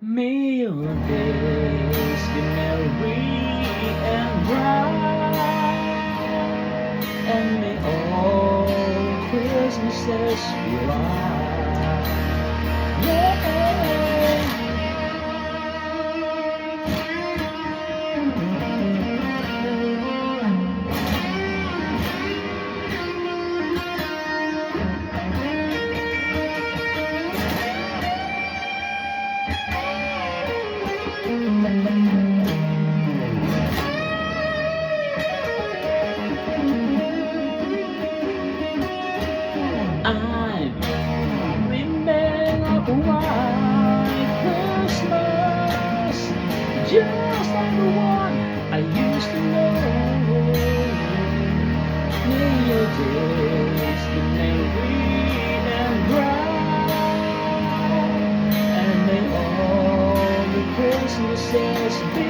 May your days be merry and bright, and may all Christmases be right. I remember a white Christmas, just like the one I used to know. May your days be merry and bright, and may all the Christmases be